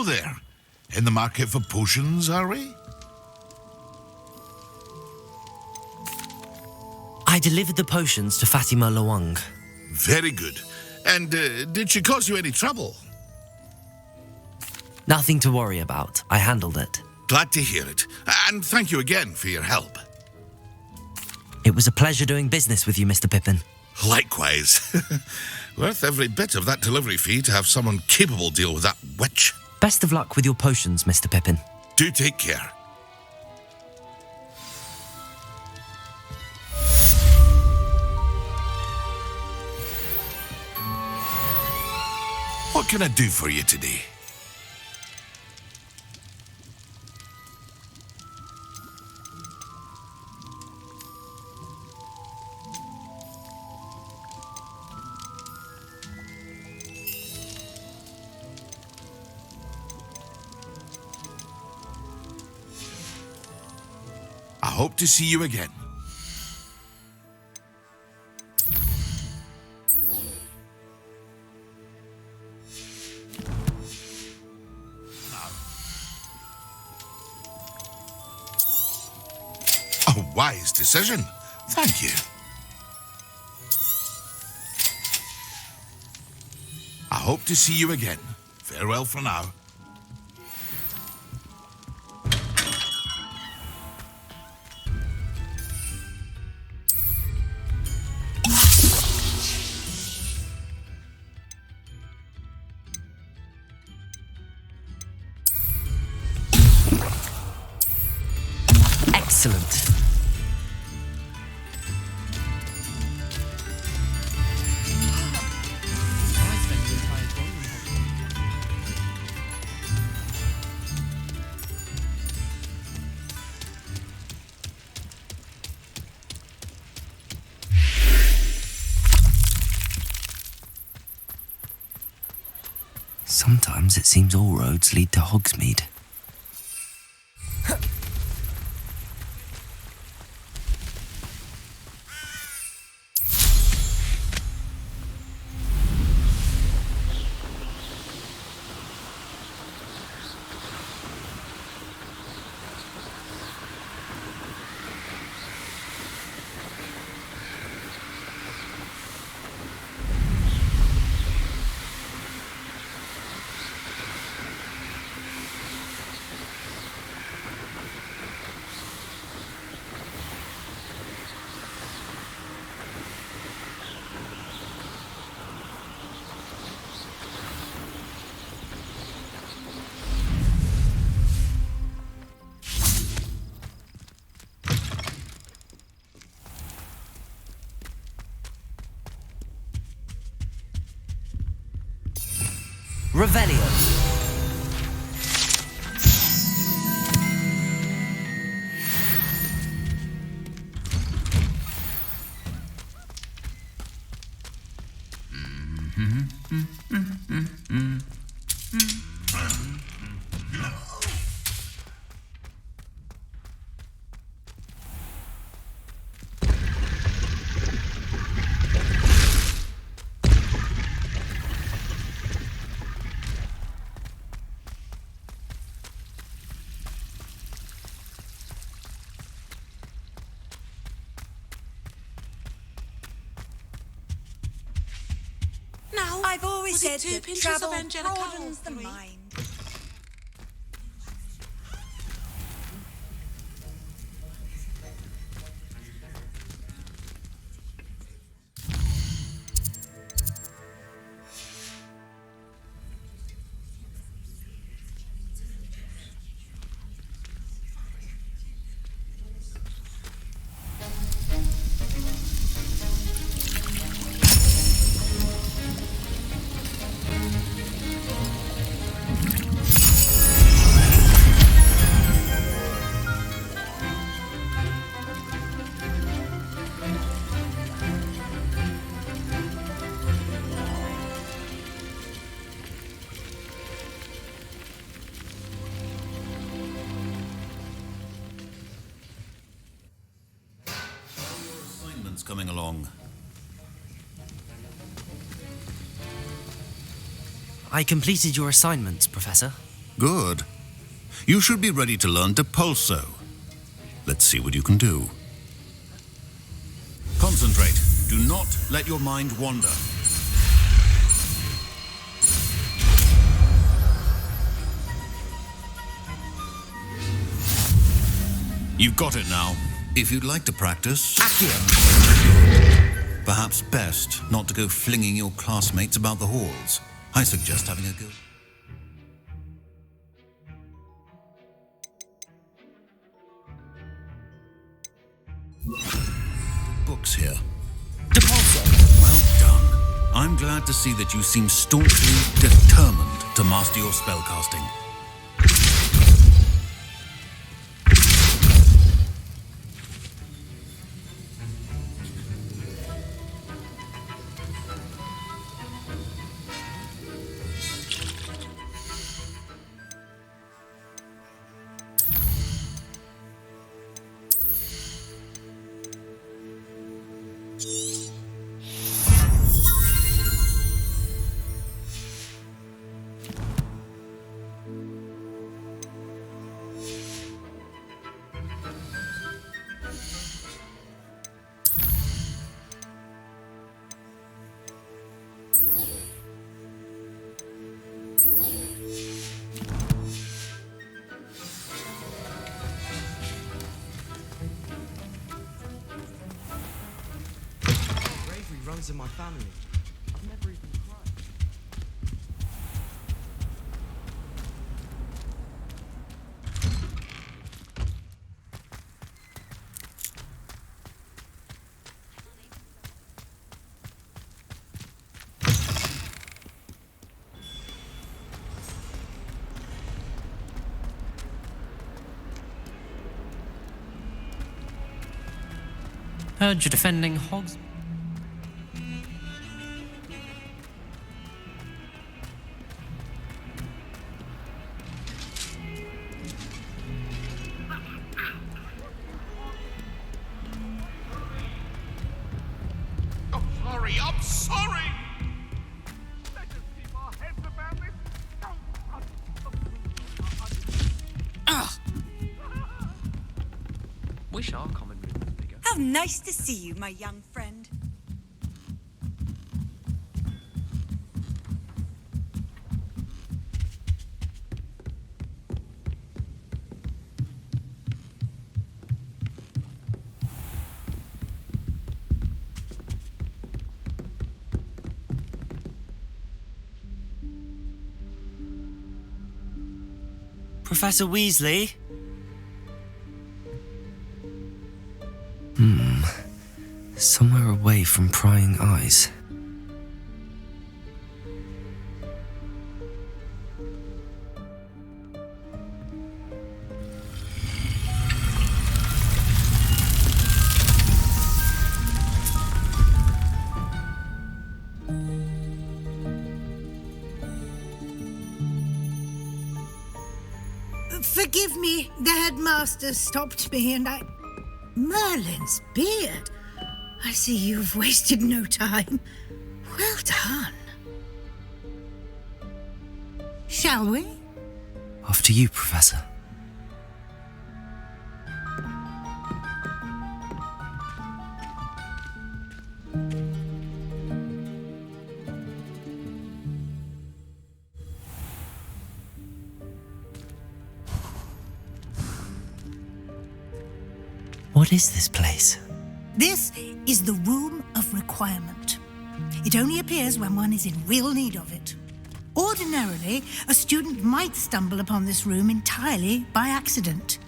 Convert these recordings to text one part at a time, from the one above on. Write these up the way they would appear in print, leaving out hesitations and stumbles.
there. In the market for potions, are we? I delivered the potions to Fatima Lawang. Very good. And did she cause you any trouble? Nothing to worry about. I handled it. Glad to hear it. And thank you again for your help. It was a pleasure doing business with you, Mr. Pippin. Likewise. Worth every bit of that delivery fee to have someone capable deal with that witch. Best of luck with your potions, Mr. Pippin. Do take care. What can I do for you today? I hope to see you again. A wise decision. Thank you. I hope to see you again. Farewell for now. Excellent. Sometimes it seems all roads lead to Hogsmeade. Revelio. Now, I've always said two that pinches travel of Angelica broadens the Hall, mind. Coming along. I completed your assignments, Professor. Good. You should be ready to learn Depulso. Let's see what you can do. Concentrate. Do not let your mind wander. You've got it now. If you'd like to practice, perhaps best not to go flinging your classmates about the halls. I suggest having a go. Books here. Depulso! Well done. I'm glad to see that you seem staunchly determined to master your spellcasting. Runs in my family. I've never even cried. Heard you're defending Hogs. I'm sorry! Let us keep our heads about this. Wish our common room was bigger. How nice to see you, my young friend. Professor Weasley? Somewhere away from prying eyes. Forgive me, the headmaster stopped me and Merlin's beard. I see you've wasted no time. Well done. Shall we? After you, Professor. What is this place? This is the Room of Requirement. It only appears when one is in real need of it. Ordinarily, a student might stumble upon this room entirely by accident,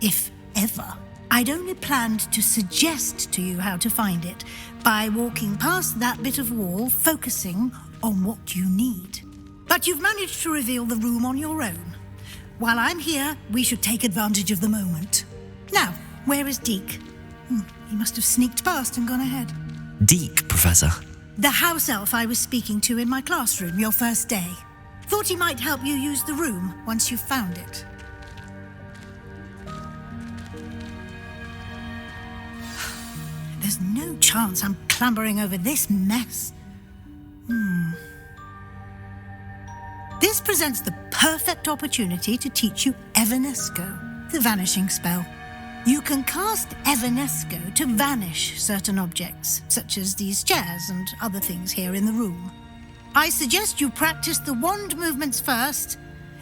if ever. I'd only planned to suggest to you how to find it by walking past that bit of wall, focusing on what you need. But you've managed to reveal the room on your own. While I'm here, we should take advantage of the moment. Now, where is Deke? He must have sneaked past and gone ahead. Deke, Professor. The house elf I was speaking to in my classroom your first day. Thought he might help you use the room once you've found it. There's no chance I'm clambering over this mess. This presents the perfect opportunity to teach you Evanesco, the vanishing spell. You can cast Evanesco to vanish certain objects, such as these chairs and other things here in the room. I suggest you practice the wand movements first,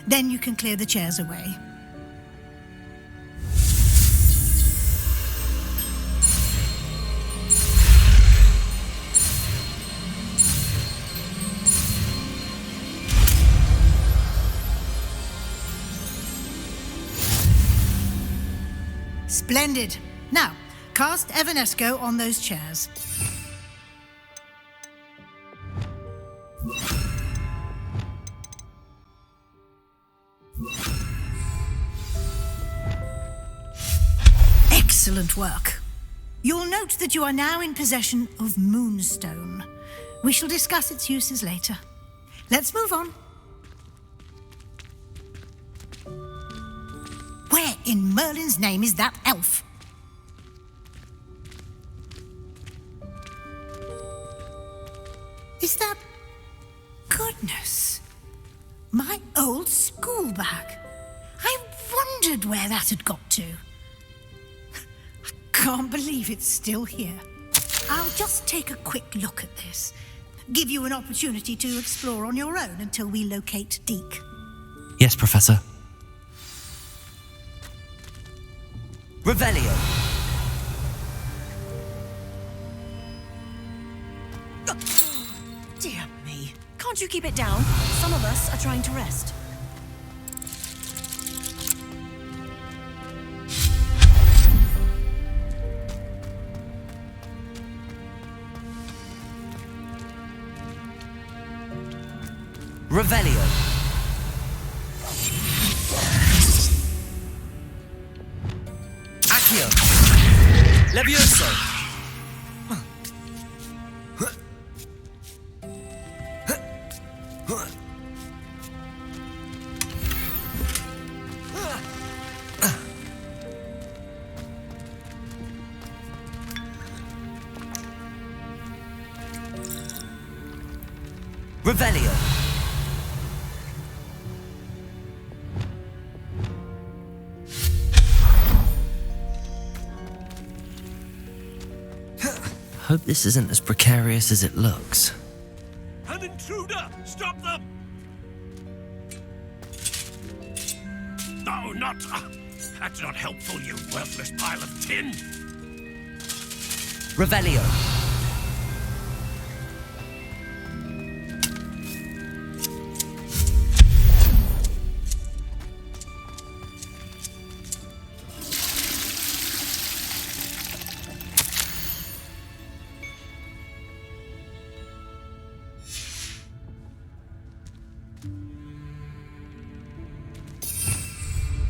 then you can clear the chairs away. Splendid. Now, cast Evanesco on those chairs. Excellent work. You'll note that you are now in possession of Moonstone. We shall discuss its uses later. Let's move on. Where in Merlin's name is that elf? Is that... Goodness. My old school bag. I wondered where that had got to. I can't believe it's still here. I'll just take a quick look at this. Give you an opportunity to explore on your own until we locate Deke. Yes, Professor. Revelio. Dear me. Can't you keep it down? Some of us are trying to rest. Revelio. Accio. Leviosa. Revelio. Hope this isn't as precarious as it looks. An intruder! Stop them! No, not... that's not helpful, you worthless pile of tin! Revelio.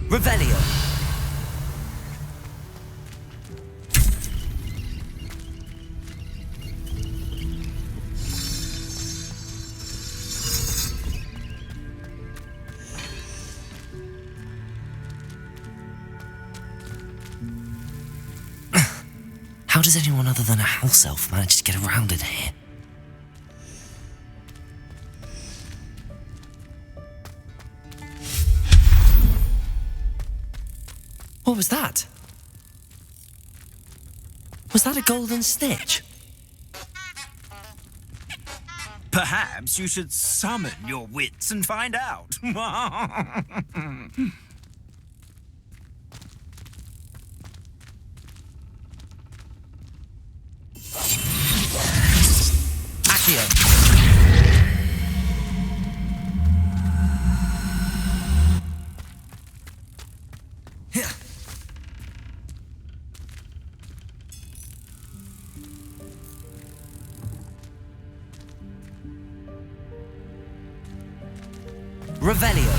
Revelio. How does anyone other than a house elf manage to get around in here? What was that? Was that a golden snitch? Perhaps you should summon your wits and find out. Accio. Revelio.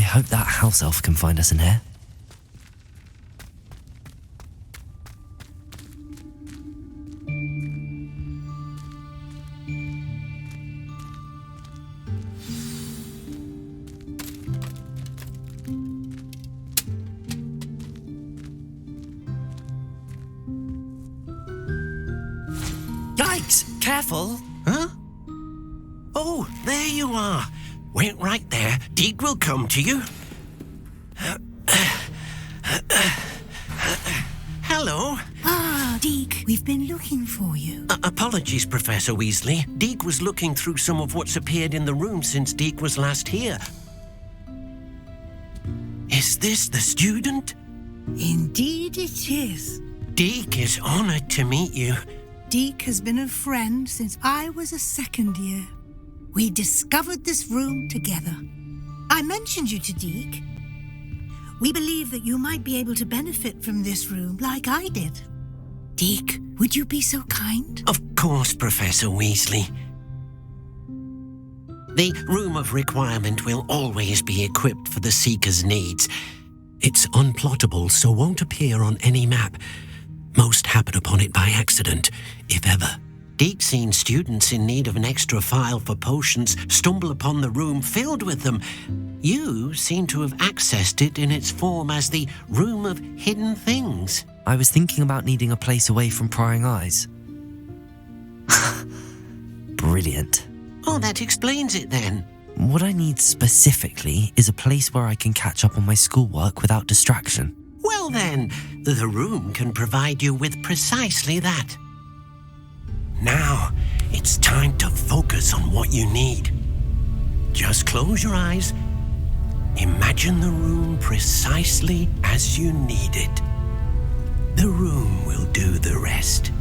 hope that house elf can find us in here. Yikes! Careful! Huh? Oh, there you are. Wait right there. Deke will come to you. Hello. Ah, Deke, we've been looking for you. Apologies, Professor Weasley. Deke was looking through some of what's appeared in the room since Deke was last here. Is this the student? Indeed it is. Deke is honored to meet you. Deke has been a friend since I was a second year. We discovered this room together. I mentioned you to Deke. We believe that you might be able to benefit from this room like I did. Deke, would you be so kind? Of course, Professor Weasley. The Room of Requirement will always be equipped for the Seeker's needs. It's unplottable, so won't appear on any map. Most happen upon it by accident, if ever. Deke's seen students in need of an extra file for potions stumble upon the room filled with them. You seem to have accessed it in its form as the Room of Hidden Things. I was thinking about needing a place away from prying eyes. Brilliant. Oh, that explains it then. What I need specifically is a place where I can catch up on my schoolwork without distraction. Well then, the room can provide you with precisely that. Now, it's time to focus on what you need. Just close your eyes. Imagine the room precisely as you need it. The room will do the rest.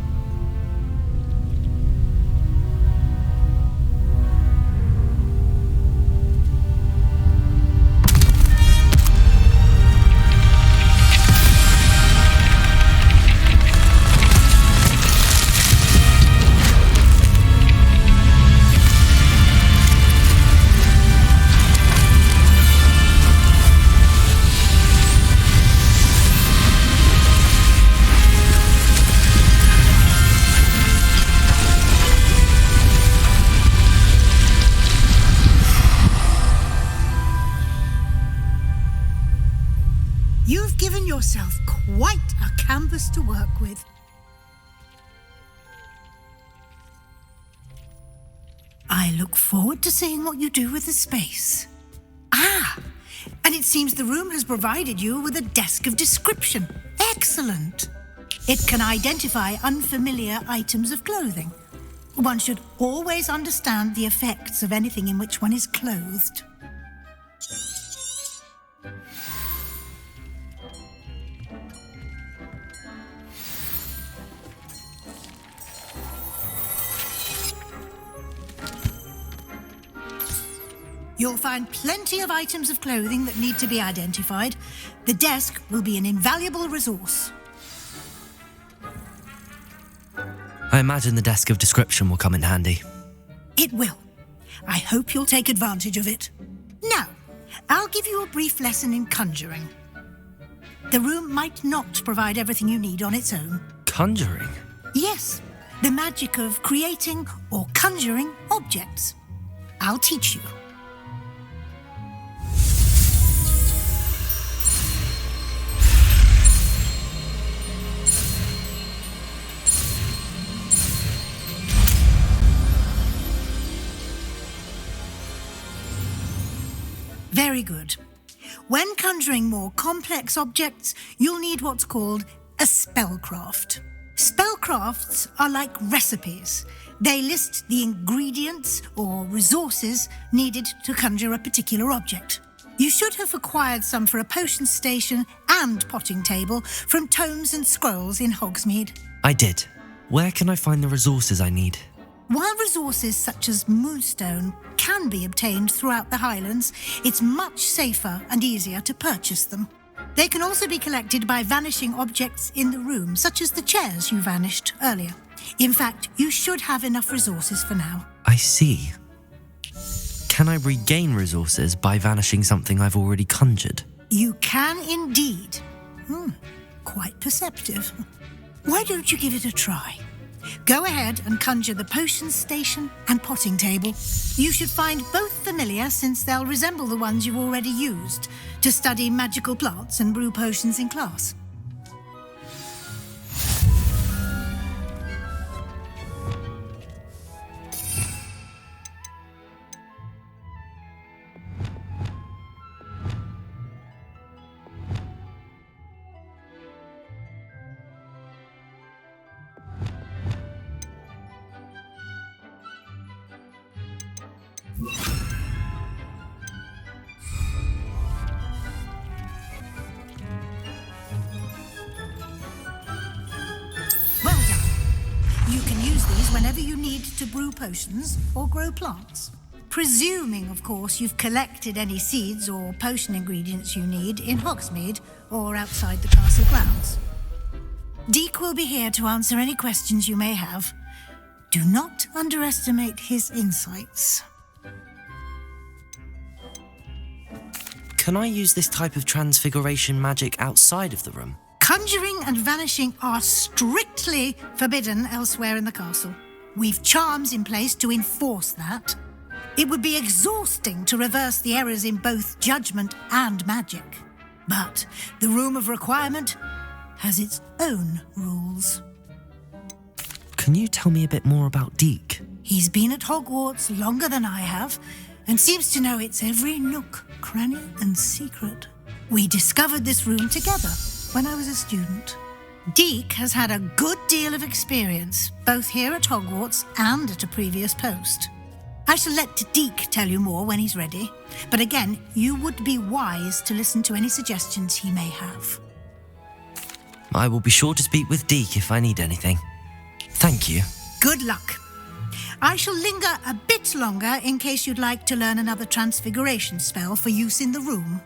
You've given yourself quite a canvas to work with. I look forward to seeing what you do with the space. Ah, and it seems the room has provided you with a desk of description. Excellent. It can identify unfamiliar items of clothing. One should always understand the effects of anything in which one is clothed. You'll find plenty of items of clothing that need to be identified. The desk will be an invaluable resource. I imagine the desk of description will come in handy. It will. I hope you'll take advantage of it. Now, I'll give you a brief lesson in conjuring. The room might not provide everything you need on its own. Conjuring? Yes, the magic of creating or conjuring objects. I'll teach you. Very good. When conjuring more complex objects, you'll need what's called a spellcraft. Spellcrafts are like recipes. They list the ingredients or resources needed to conjure a particular object. You should have acquired some for a potion station and potting table from tomes and scrolls in Hogsmeade. I did. Where can I find the resources I need? While resources such as moonstone can be obtained throughout the Highlands, it's much safer and easier to purchase them. They can also be collected by vanishing objects in the room, such as the chairs you vanished earlier. In fact, you should have enough resources for now. I see. Can I regain resources by vanishing something I've already conjured? You can indeed. Quite perceptive. Why don't you give it a try? Go ahead and conjure the potion station and potting table. You should find both familiar, since they'll resemble the ones you've already used to study magical plants and brew potions in class. Well done. You can use these whenever you need to brew potions or grow plants. Presuming, of course, you've collected any seeds or potion ingredients you need in Hogsmeade or outside the castle grounds. Deek will be here to answer any questions you may have. Do not underestimate his insights. Can I use this type of transfiguration magic outside of the room? Conjuring and vanishing are strictly forbidden elsewhere in the castle. We've charms in place to enforce that. It would be exhausting to reverse the errors in both judgment and magic. But the Room of Requirement has its own rules. Can you tell me a bit more about Deek? He's been at Hogwarts longer than I have, and seems to know its every nook, cranny, and secret. We discovered this room together when I was a student. Deek has had a good deal of experience, both here at Hogwarts and at a previous post. I shall let Deek tell you more when he's ready, but again, you would be wise to listen to any suggestions he may have. I will be sure to speak with Deek if I need anything. Thank you. Good luck. I shall linger a bit longer in case you'd like to learn another transfiguration spell for use in the room.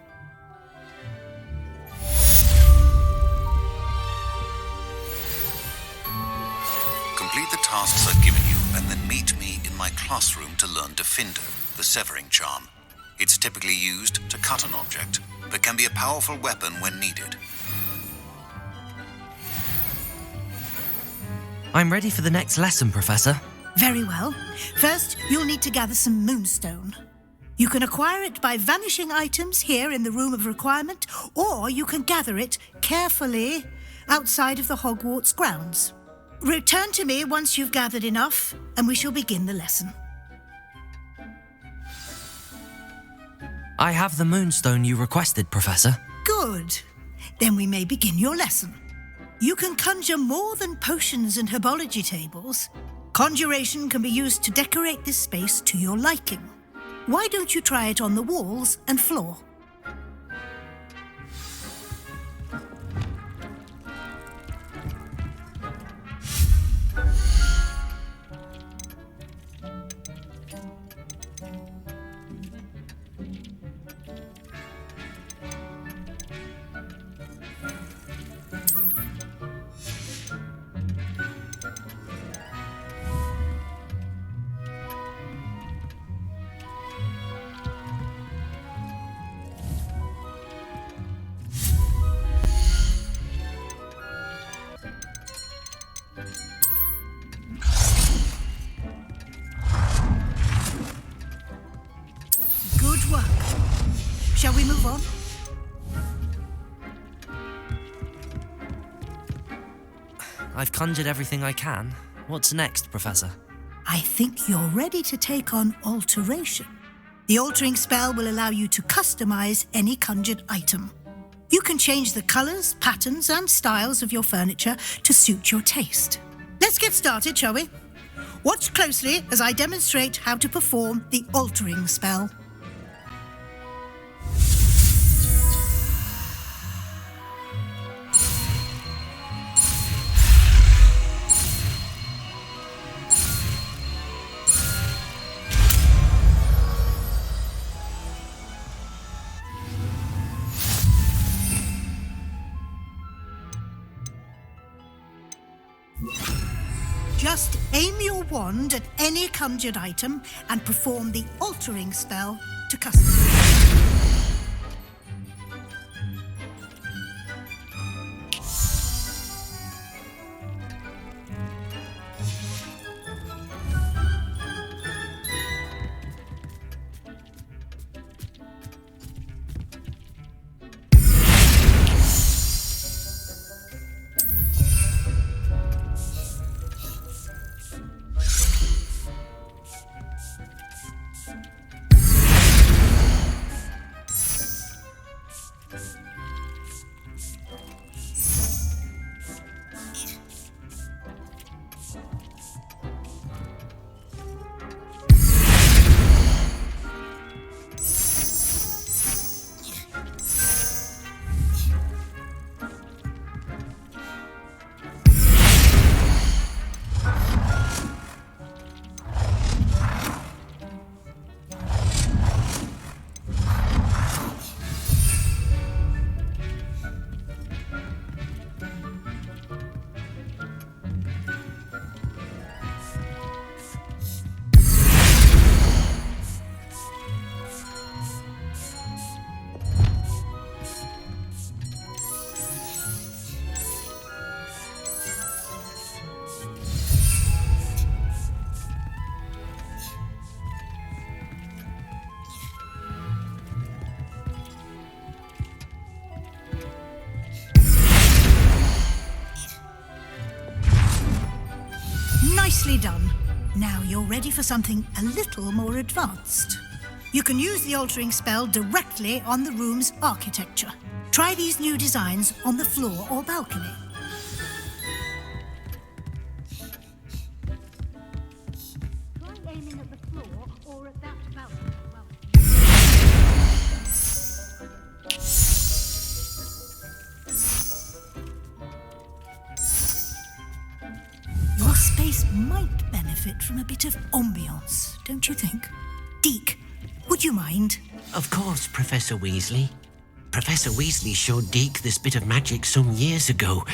Complete the tasks I've given you and then meet me in my classroom to learn Diffindo, the severing charm. It's typically used to cut an object, but can be a powerful weapon when needed. I'm ready for the next lesson, Professor. Very well. First, you'll need to gather some moonstone. You can acquire it by vanishing items here in the Room of Requirement, or you can gather it carefully outside of the Hogwarts grounds. Return to me once you've gathered enough, and we shall begin the lesson. I have the moonstone you requested, Professor. Good. Then we may begin your lesson. You can conjure more than potions and herbology tables. Conjuration can be used to decorate this space to your liking. Why don't you try it on the walls and floor? Good work. Shall we move on? I've conjured everything I can. What's next, Professor? I think you're ready to take on alteration. The altering spell will allow you to customize any conjured item. You can change the colors, patterns, and styles of your furniture to suit your taste. Let's get started, shall we? Watch closely as I demonstrate how to perform the altering spell. Just aim your wand at any conjured item and perform the altering spell to customize. Nicely done. Now you're ready for something a little more advanced. You can use the altering spell directly on the room's architecture. Try these new designs on the floor or balcony. Try aiming at the floor or at that balcony. Your space might benefit from a bit of ambiance, don't you think? Deke, would you mind? Of course, Professor Weasley. Professor Weasley showed Deke this bit of magic some years ago.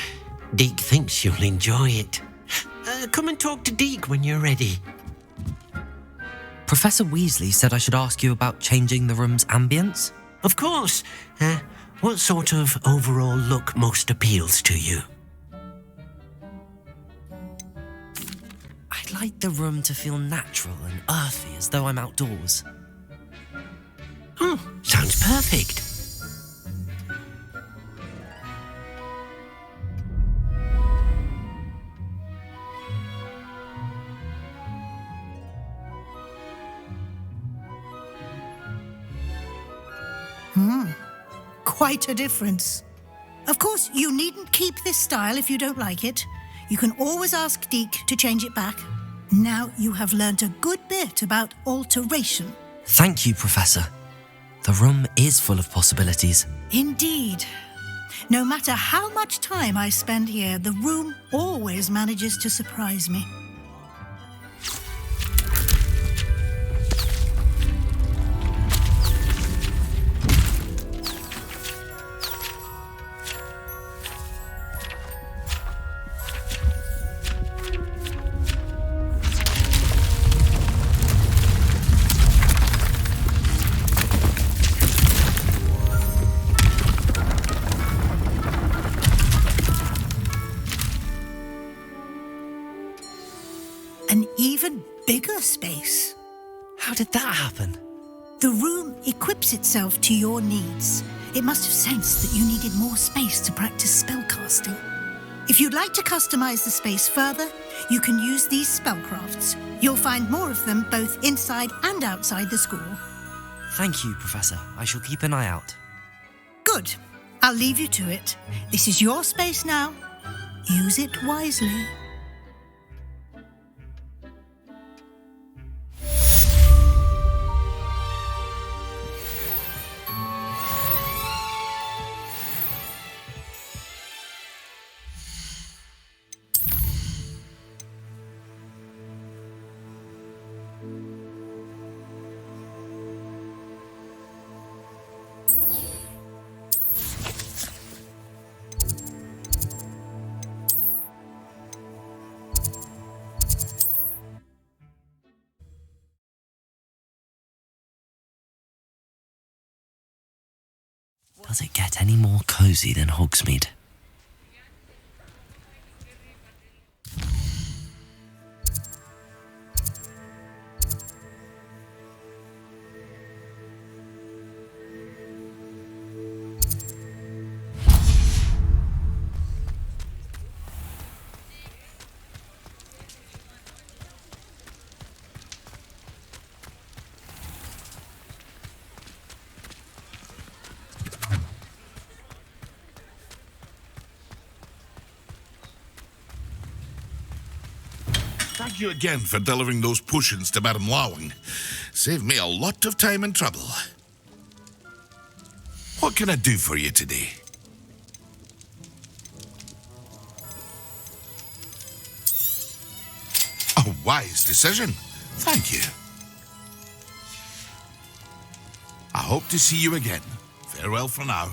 Deke thinks you'll enjoy it. Come and talk to Deke when you're ready. Professor Weasley said I should ask you about changing the room's ambience? Of course. What sort of overall look most appeals to you? I'd like the room to feel natural and earthy, as though I'm outdoors. Oh, sounds perfect. Quite a difference. Of course, you needn't keep this style if you don't like it. You can always ask Deke to change it back. Now you have learnt a good bit about alteration. Thank you, Professor. The room is full of possibilities. Indeed. No matter how much time I spend here, the room always manages to surprise me. An even bigger space. How did that happen? The room equips itself to your needs. It must have sensed that you needed more space to practice spellcasting. If you'd like to customize the space further, you can use these spellcrafts. You'll find more of them both inside and outside the school. Thank you, Professor. I shall keep an eye out. Good. I'll leave you to it. This is your space now. Use it wisely. Does it get any more cozy than Hogsmeade? Thank you again for delivering those potions to Madame Lawing. Saved me a lot of time and trouble. What can I do for you today? A wise decision. Thank you. I hope to see you again. Farewell for now.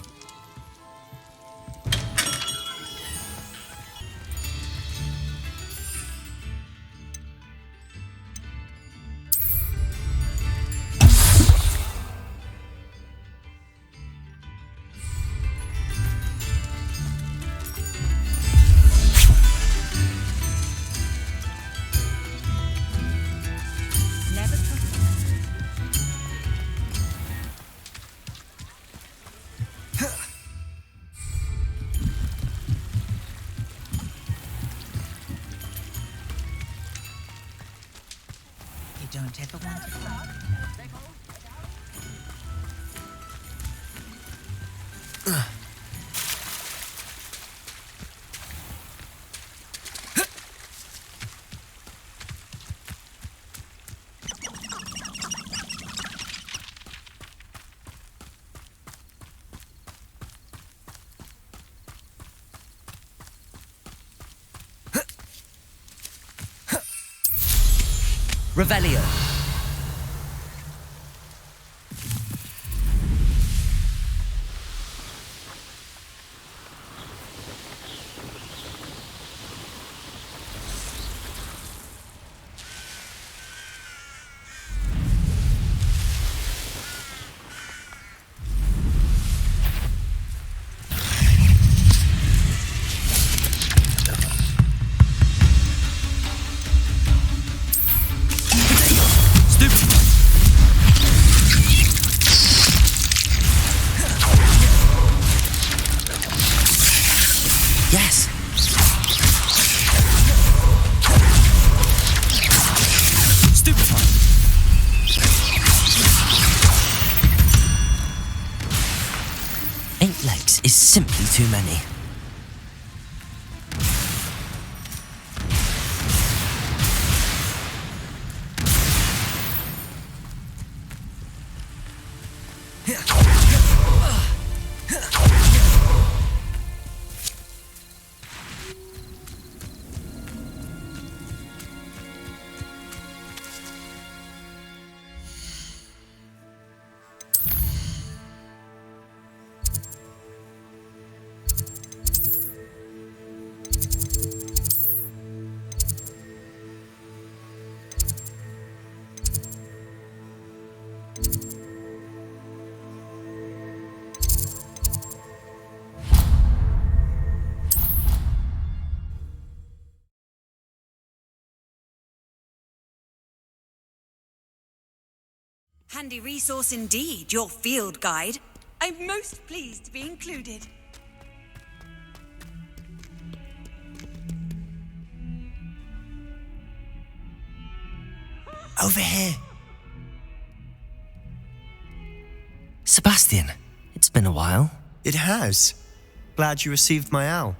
Never trust You don't ever want to find. Revelio. Yes. Stupefy. Eight legs is simply too many. Handy resource indeed, your field guide. I'm most pleased to be included. Over here. Sebastian, it's been a while. It has. Glad you received my owl.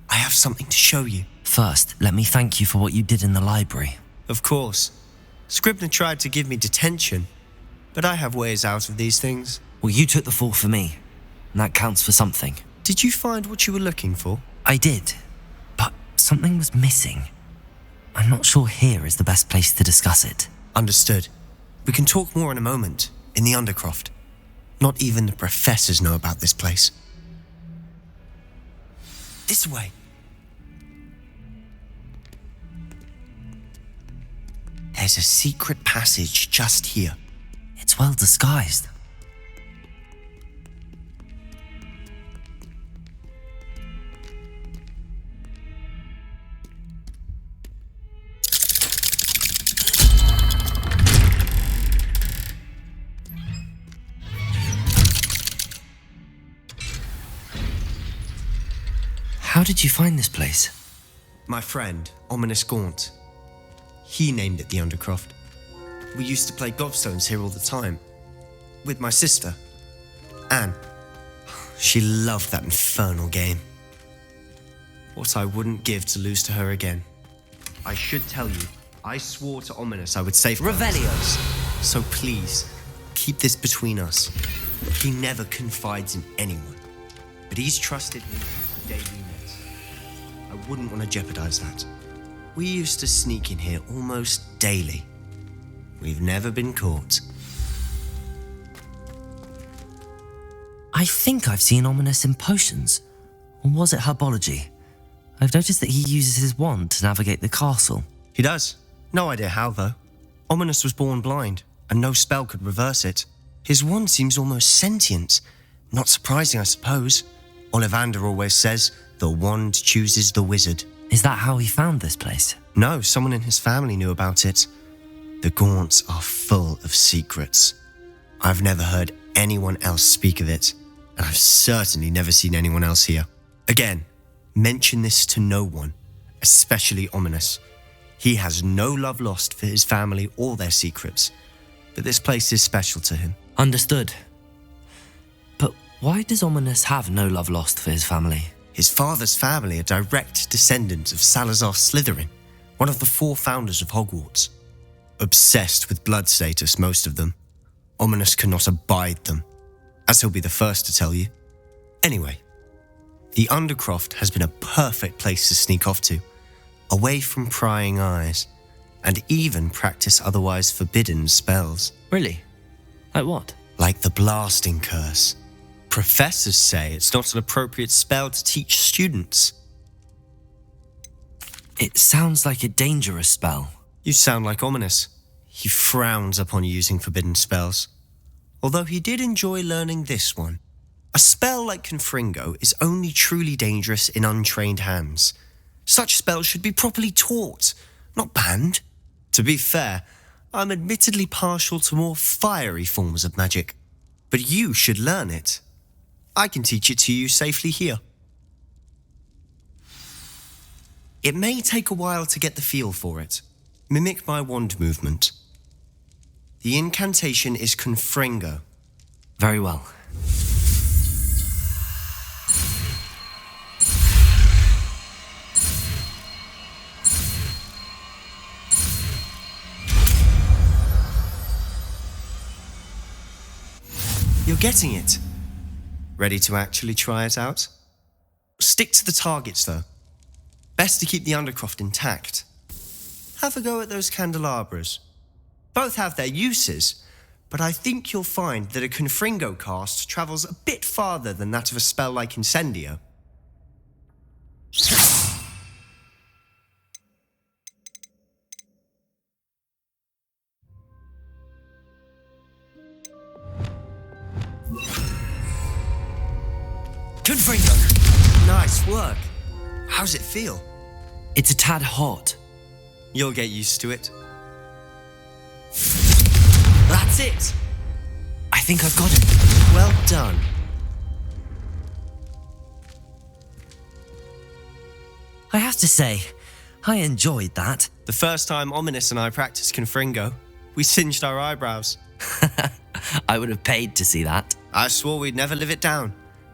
I have something to show you. First, let me thank you for what you did in the library. Of course. Scribner tried to give me detention, but I have ways out of these things. Well, you took the fall for me, and that counts for something. Did you find what you were looking for? I did, but something was missing. I'm not sure here is the best place to discuss it. Understood. We can talk more in a moment, in the Undercroft. Not even the professors know about this place. This way. There's a secret passage just here. It's well disguised. How did you find this place? My friend, Ominous Gaunt. He named it the Undercroft. We used to play gobstones here all the time. With my sister, Anne. She loved that infernal game. What I wouldn't give to lose to her again. I should tell you, I swore to Ominous I would save Revelios. So please, keep this between us. He never confides in anyone, but he's trusted me since the day we met. I wouldn't want to jeopardize that. We used to sneak in here almost daily. We've never been caught. I think I've seen Ominous in potions. Or was it herbology? I've noticed that he uses his wand to navigate the castle. He does. No idea how, though. Ominous was born blind, and no spell could reverse it. His wand seems almost sentient. Not surprising, I suppose. Ollivander always says, the wand chooses the wizard. Is that how he found this place? No, someone in his family knew about it. The Gaunts are full of secrets. I've never heard anyone else speak of it, and I've certainly never seen anyone else here. Again, mention this to no one, especially Ominous. He has no love lost for his family or their secrets, but this place is special to him. Understood. But why does Ominous have no love lost for his family? His father's family are direct descendants of Salazar Slytherin, one of the 4 founders of Hogwarts. Obsessed with blood status, most of them. Ominous cannot abide them, as he'll be the first to tell you. Anyway, the Undercroft has been a perfect place to sneak off to, away from prying eyes, and even practice otherwise forbidden spells. Really? Like what? Like the blasting curse. Professors say it's not an appropriate spell to teach students. It sounds like a dangerous spell. You sound like Ominous. He frowns upon using forbidden spells. Although he did enjoy learning this one. A spell like Confringo is only truly dangerous in untrained hands. Such spells should be properly taught, not banned. To be fair, I'm admittedly partial to more fiery forms of magic. But you should learn it. I can teach it to you safely here. It may take a while to get the feel for it. Mimic my wand movement. The incantation is Confringo. Very well. You're getting it. Ready to actually try it out? Stick to the targets, though. Best to keep the Undercroft intact. Have a go at those candelabras. Both have their uses, but I think you'll find that a Confringo cast travels a bit farther than that of a spell like Incendio. Diffindo! Nice work. How's it feel? It's a tad hot. You'll get used to it. That's it! I think I've got it. Well done. I have to say, I enjoyed that. The first time Ominous and I practiced Confringo, we singed our eyebrows. I would have paid to see that. I swore we'd never live it down.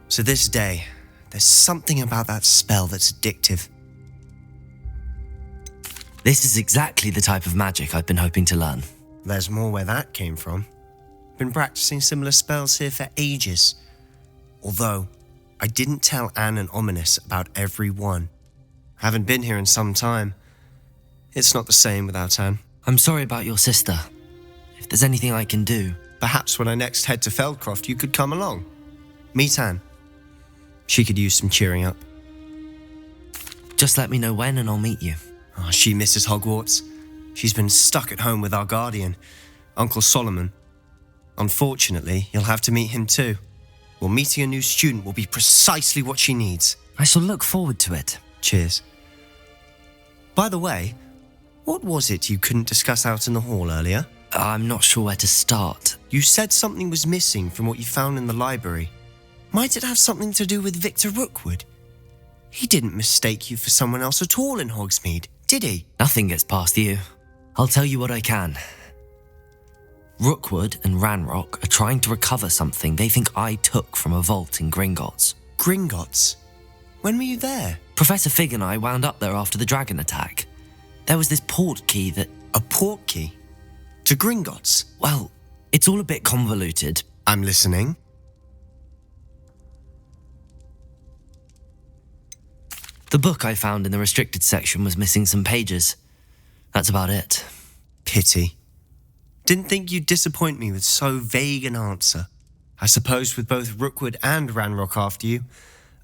To this day, there's something about that spell that's addictive. This is exactly the type of magic I've been hoping to learn. There's more where that came from. Been practicing similar spells here for ages. Although, I didn't tell Anne and Ominous about every one. Haven't been here in some time. It's not the same without Anne. I'm sorry about your sister. If there's anything I can do... Perhaps when I next head to Feldcroft, you could come along. Meet Anne. She could use some cheering up. Just let me know when and I'll meet you. Oh, she misses Hogwarts. She's been stuck at home with our guardian, Uncle Solomon. Unfortunately, you'll have to meet him too. Well, meeting a new student will be precisely what she needs. I shall look forward to it. Cheers. By the way, what was it you couldn't discuss out in the hall earlier? I'm not sure where to start. You said something was missing from what you found in the library. Might it have something to do with Victor Rookwood? He didn't mistake you for someone else at all in Hogsmeade, did he? Nothing gets past you. I'll tell you what I can. Rookwood and Ranrock are trying to recover something they think I took from a vault in Gringotts. Gringotts? When were you there? Professor Fig and I wound up there after the dragon attack. There was this port key that... A port key? To Gringotts? Well, it's all a bit convoluted. I'm listening. The book I found in the restricted section was missing some pages. That's about it. Pity. Didn't think you'd disappoint me with so vague an answer. I suppose with both Rookwood and Ranrock after you,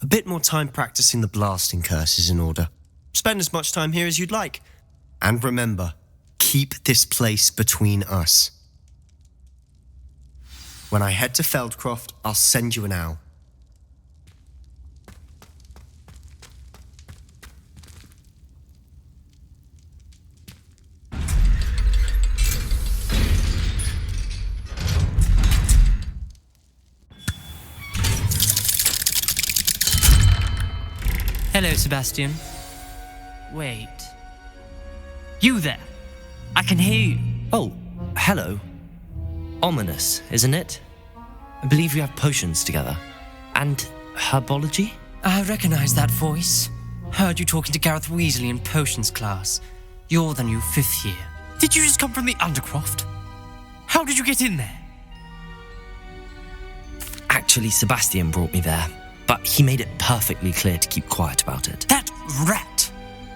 a bit more time practicing the blasting curse is in order. Spend as much time here as you'd like. And remember, keep this place between us. When I head to Feldcroft, I'll send you an owl. Hello, Sebastian. Wait. You there? I can hear you. Oh, hello. Ominous, isn't it? I believe we have potions together. And herbology? I recognize that voice. Heard you talking to Gareth Weasley in potions class. You're the new 5th year. Did you just come from the Undercroft? How did you get in there? Actually, Sebastian brought me there. But he made it perfectly clear to keep quiet about it. That rat!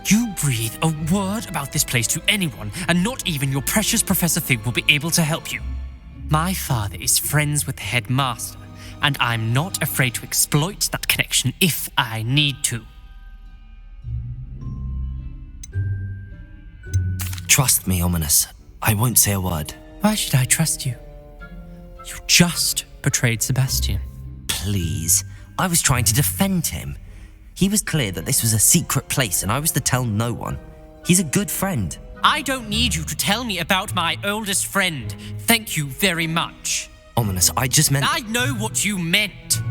You breathe a word about this place to anyone, and not even your precious Professor Fig will be able to help you. My father is friends with the headmaster, and I'm not afraid to exploit that connection if I need to. Trust me, Ominous. I won't say a word. Why should I trust you? You just betrayed Sebastian. Please. I was trying to defend him. He was clear that this was a secret place and I was to tell no one. He's a good friend. I don't need you to tell me about my oldest friend. Thank you very much. Ominous, I just meant... I know what you meant.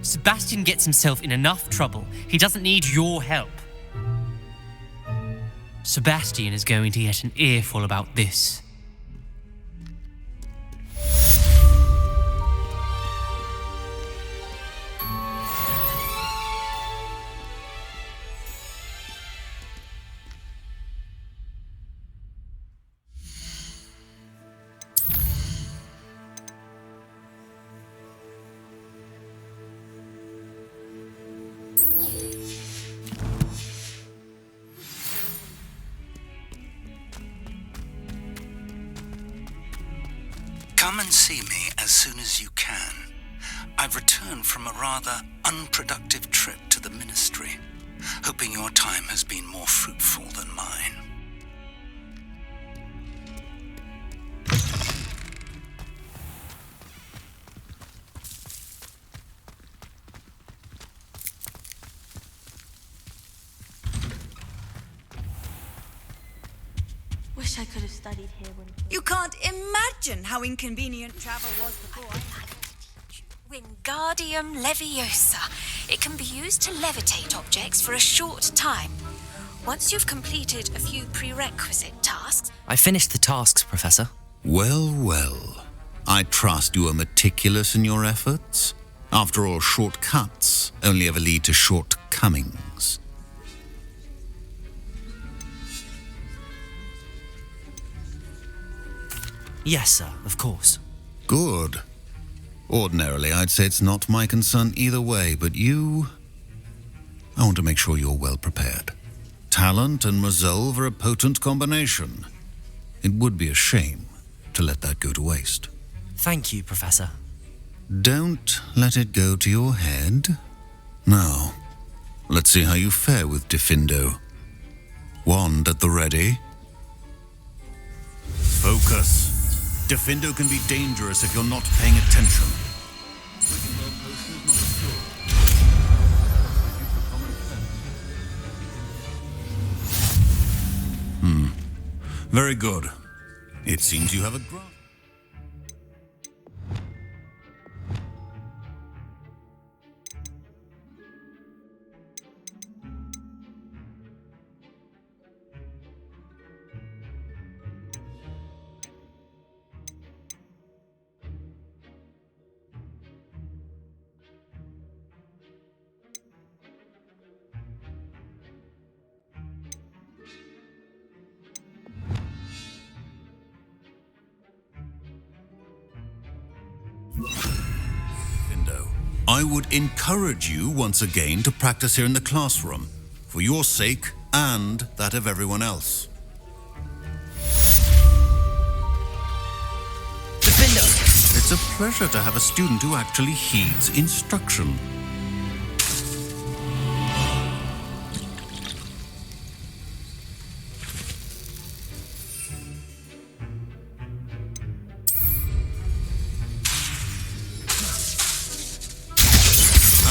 Sebastian gets himself in enough trouble. He doesn't need your help. Sebastian is going to get an earful about this. Come and see me as soon as you can. I've returned from a rather unproductive trip to the Ministry, hoping your time has been more fruitful than mine. Wish I could have studied here when... You can't imagine how inconvenient travel was before. Wingardium Leviosa. It can be used to levitate objects for a short time. Once you've completed a few prerequisite tasks... I finished the tasks, Professor. Well, well. I trust you are meticulous in your efforts. After all, shortcuts only ever lead to shortcomings. Yes, sir, of course. Good. Ordinarily, I'd say it's not my concern either way, but you... I want to make sure you're well prepared. Talent and resolve are a potent combination. It would be a shame to let that go to waste. Thank you, Professor. Don't let it go to your head. Now, let's see how you fare with Diffindo. Wand at the ready. Focus. Diffindo can be dangerous if you're not paying attention. Very good. It seems you have a grasp. I would encourage you once again to practice here in the classroom, for your sake and that of everyone else. Diffindo! It's a pleasure to have a student who actually heeds instruction.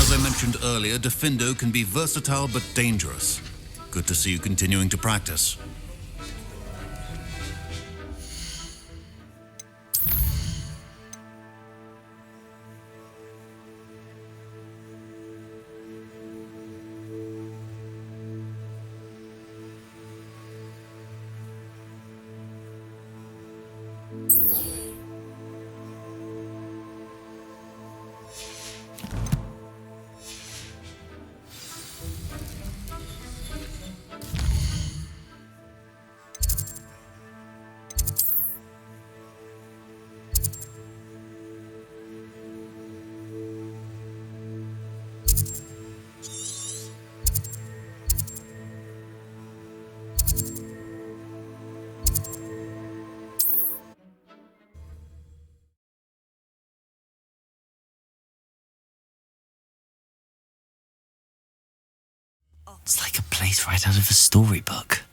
As I mentioned earlier, Diffindo can be versatile but dangerous. Good to see you continuing to practice. It's like a place right out of a storybook.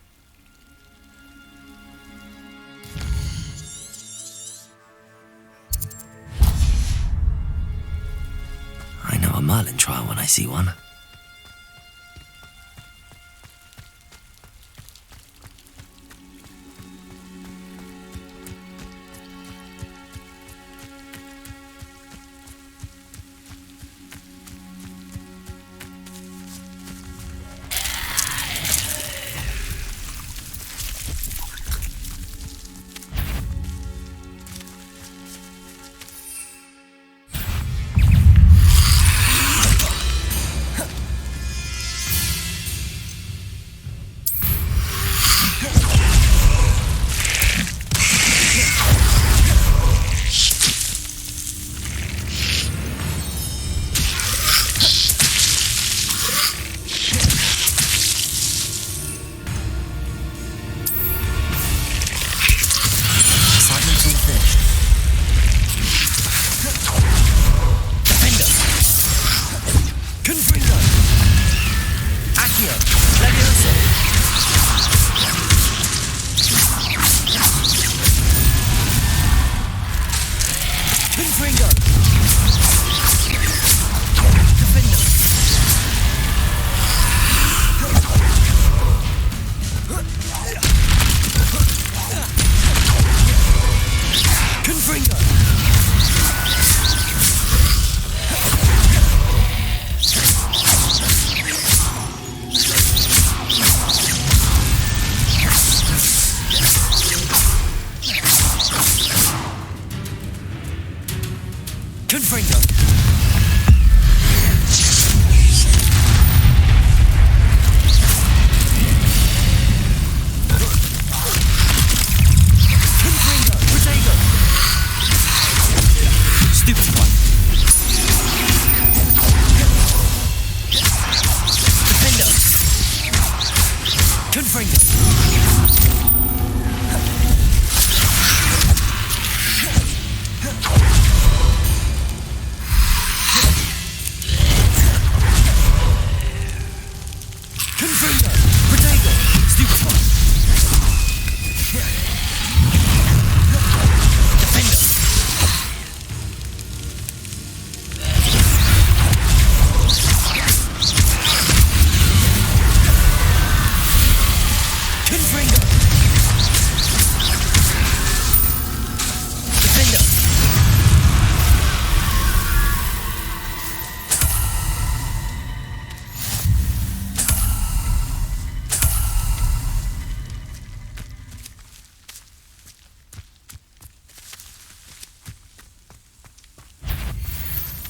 I know a Merlin trial when I see one.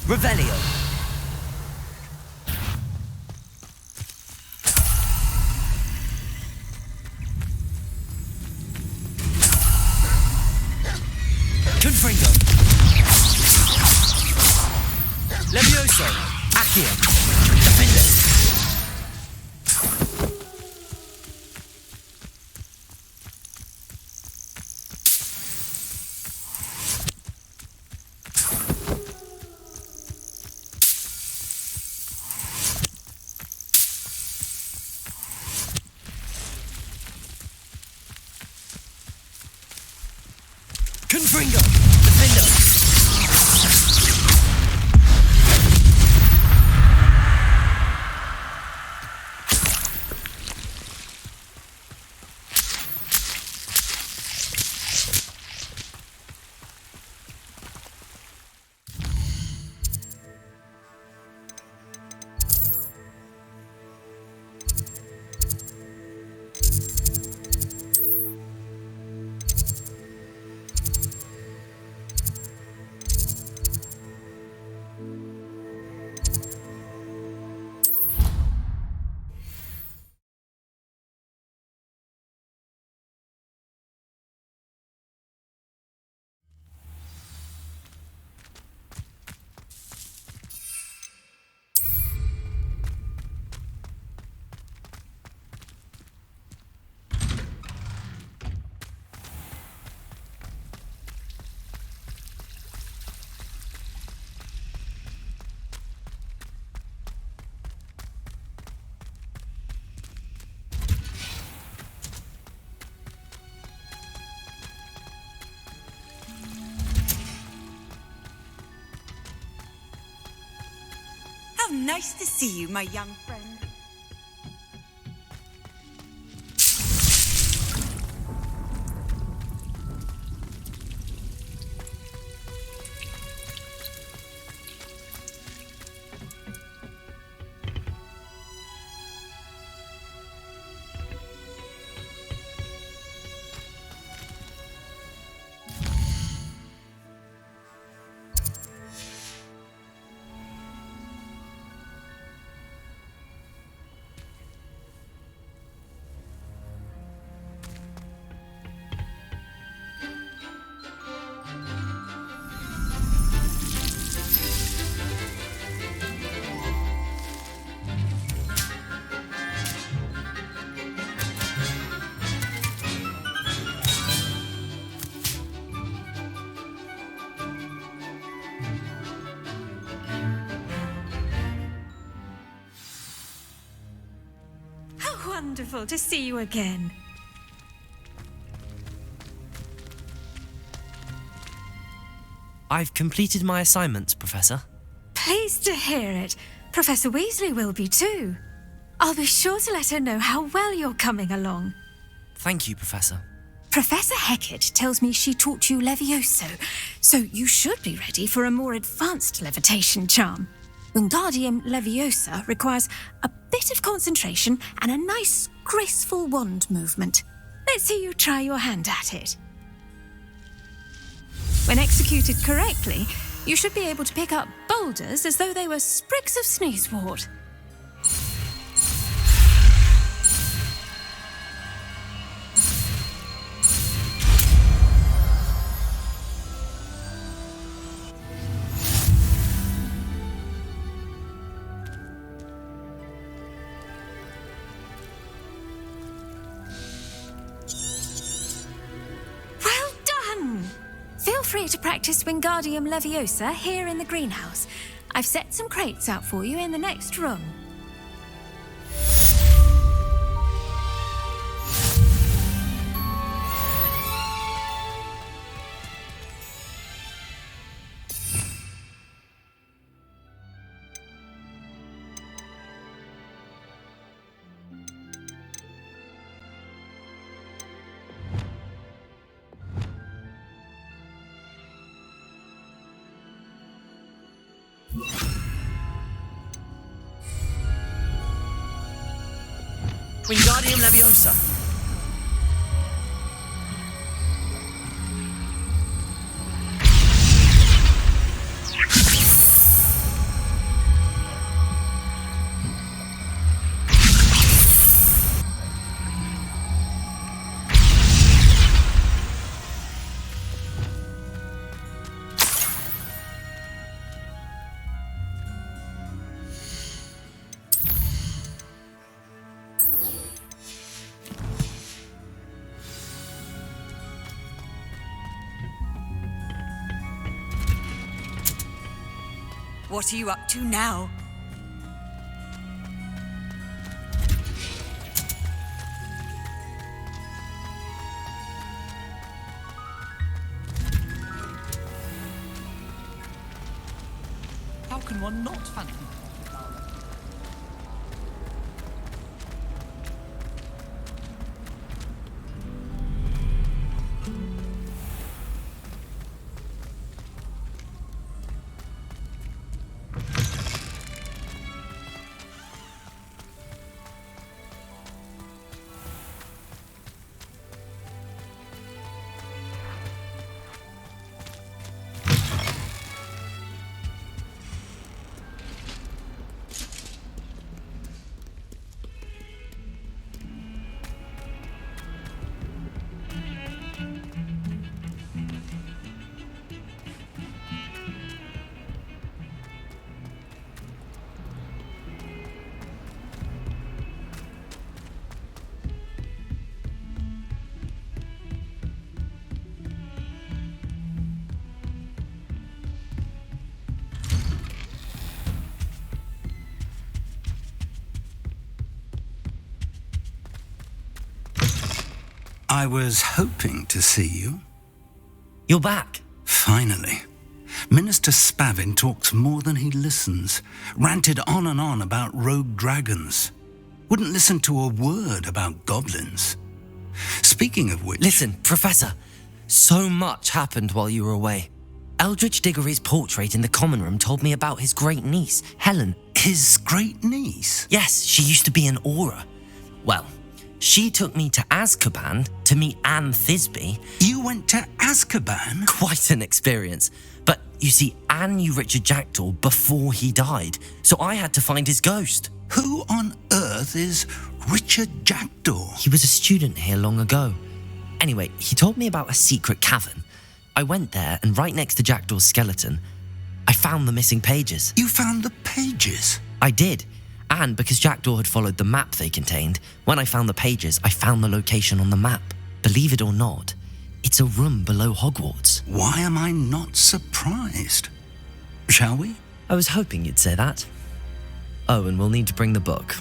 Revelio. Confringo. Leviosa! Accio! Diffindo! Confringo! Diffindo! How nice to see you, my young friend. Wonderful to see you again. I've completed my assignments, Professor. Pleased to hear it. Professor Weasley will be too. I'll be sure to let her know how well you're coming along. Thank you, Professor. Professor Hecat tells me she taught you Levioso, so you should be ready for a more advanced levitation charm. Wingardium Leviosa requires a bit of concentration and a nice, graceful wand movement. Let's see you try your hand at it. When executed correctly, you should be able to pick up boulders as though they were sprigs of sneezewort. Feel free to practice Wingardium Leviosa here in the greenhouse. I've set some crates out for you in the next room. Wingardium Leviosa. What are you up to now? How can one not fancy? I was hoping to see you. You're back. Finally. Minister Spavin talks more than he listens. Ranted on and on about rogue dragons. Wouldn't listen to a word about goblins. Speaking of which... Listen, Professor. So much happened while you were away. Eldritch Diggory's portrait in the common room told me about his great niece, Helen. His great niece? Yes, she used to be an Auror. Well, she took me to Azkaban to meet Anne Thisbe. You went to Azkaban? Quite an experience. But you see, Anne knew Richard Jackdaw before he died, so I had to find his ghost. Who on earth is Richard Jackdaw? He was a student here long ago. Anyway, he told me about a secret cavern. I went there, and right next to Jackdaw's skeleton, I found the missing pages. You found the pages? I did. And because Jackdaw had followed the map they contained, when I found the pages, I found the location on the map. Believe it or not, it's a room below Hogwarts. Why am I not surprised? Shall we? I was hoping you'd say that. Oh, and we'll need to bring the book.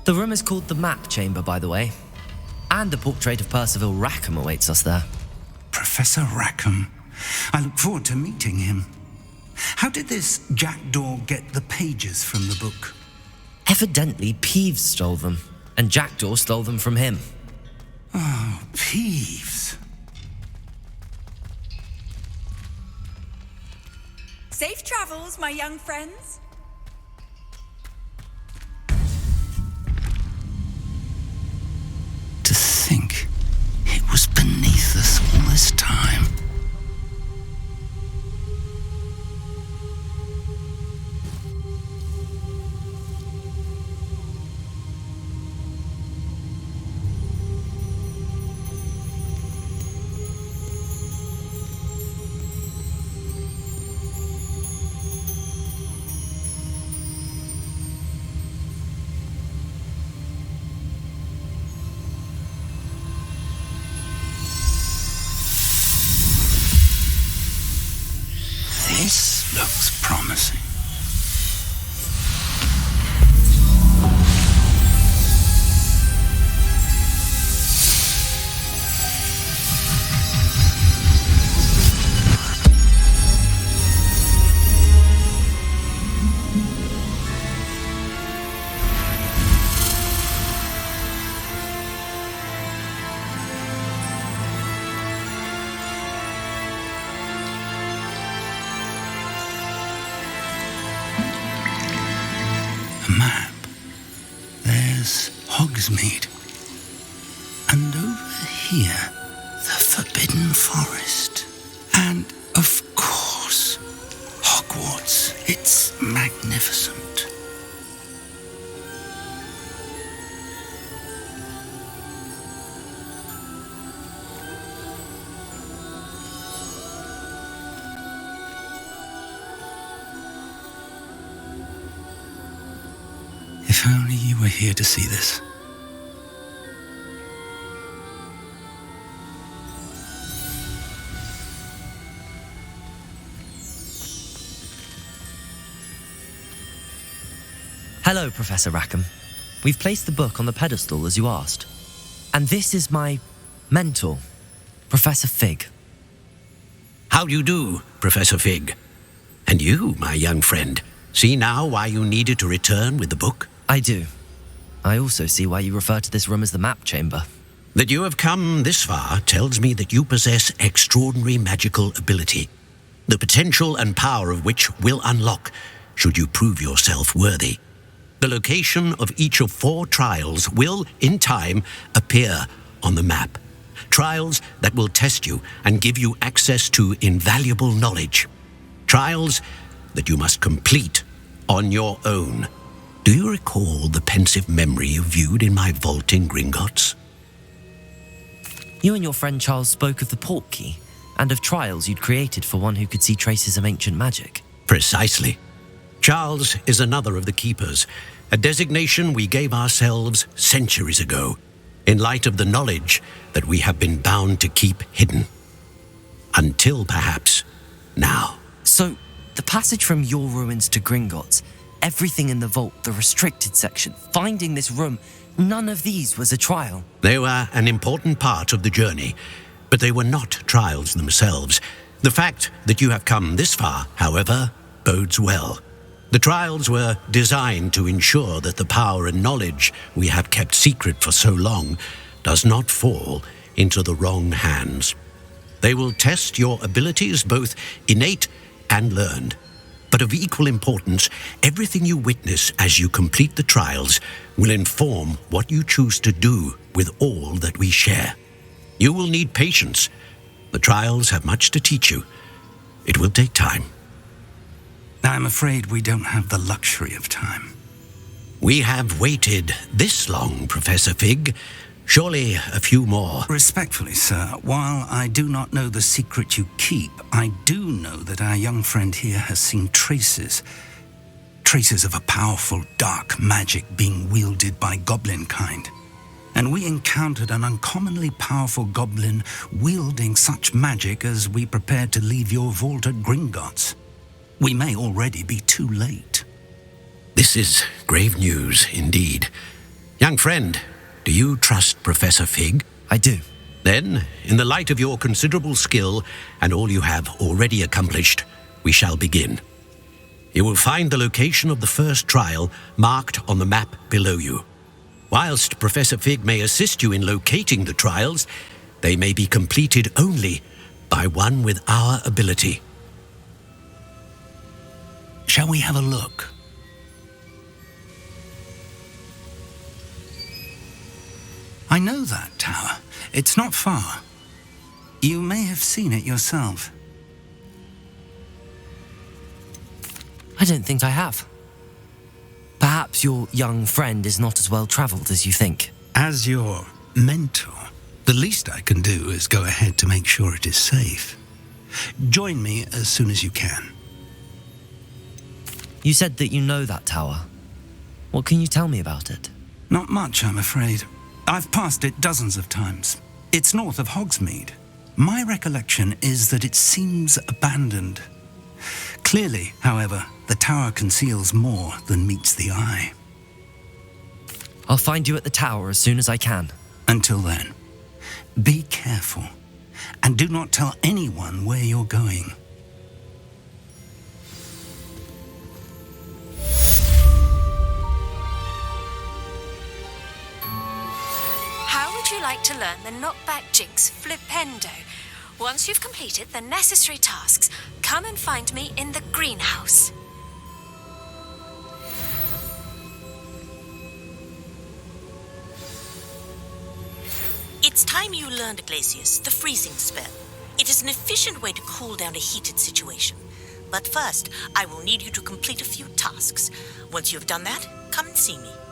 The room is called the Map Chamber, by the way. And a portrait of Percival Rackham awaits us there. Professor Rackham. I look forward to meeting him. How did this Jackdaw get the pages from the book? Evidently, Peeves stole them, and Jackdaw stole them from him. Oh, Peeves. Safe travels, my young friends. To think it was beneath us all this time. This looks promising. Map. There's Hogsmeade. And over here, the Forbidden Forest. And, of course, magnificent. If only you were here to see this. Hello, Professor Rackham. We've placed the book on the pedestal as you asked. And this is my mentor, Professor Fig. How do you do, Professor Fig? And you, my young friend, see now why you needed to return with the book? I do. I also see why you refer to this room as the map chamber. That you have come this far tells me that you possess extraordinary magical ability, the potential and power of which will unlock should you prove yourself worthy. The location of each of 4 trials will, in time, appear on the map. Trials that will test you and give you access to invaluable knowledge. Trials that you must complete on your own. Do you recall the pensive memory you viewed in my vault in Gringotts? You and your friend Charles spoke of the port key and of trials you'd created for one who could see traces of ancient magic. Precisely. Charles is another of the keepers, a designation we gave ourselves centuries ago, in light of the knowledge that we have been bound to keep hidden. Until perhaps now. So, the passage from your ruins to Gringotts, everything in the vault, the restricted section, finding this room, none of these was a trial. They were an important part of the journey, but they were not trials themselves. The fact that you have come this far, however, bodes well. The trials were designed to ensure that the power and knowledge we have kept secret for so long does not fall into the wrong hands. They will test your abilities, both innate and learned. But of equal importance, everything you witness as you complete the trials will inform what you choose to do with all that we share. You will need patience. The trials have much to teach you. It will take time. I'm afraid we don't have the luxury of time. We have waited this long, Professor Fig. Surely a few more. Respectfully, sir, while I do not know the secret you keep, I do know that our young friend here has seen traces of a powerful dark magic being wielded by goblin kind. And we encountered an uncommonly powerful goblin wielding such magic as we prepared to leave your vault at Gringotts. We may already be too late. This is grave news indeed. Young friend, do you trust Professor Fig? I do. Then, in the light of your considerable skill and all you have already accomplished, we shall begin. You will find the location of the first trial marked on the map below you. Whilst Professor Fig may assist you in locating the trials, they may be completed only by one with our ability. Shall we have a look? I know that tower. It's not far. You may have seen it yourself. I don't think I have. Perhaps your young friend is not as well travelled as you think. As your mentor, the least I can do is go ahead to make sure it is safe. Join me as soon as you can. You said that you know that tower. What can you tell me about it? Not much, I'm afraid. I've passed it dozens of times. It's north of Hogsmeade. My recollection is that it seems abandoned. Clearly, however, the tower conceals more than meets the eye. I'll find you at the tower as soon as I can. Until then, be careful, and do not tell anyone where you're going. How would you like to learn the knockback jigs Flipendo? Once you've completed the necessary tasks, come and find me in the greenhouse. It's time you learned, Glacius, the freezing spell. It is an efficient way to cool down a heated situation. But first, I will need you to complete a few tasks. Once you've done that, come and see me.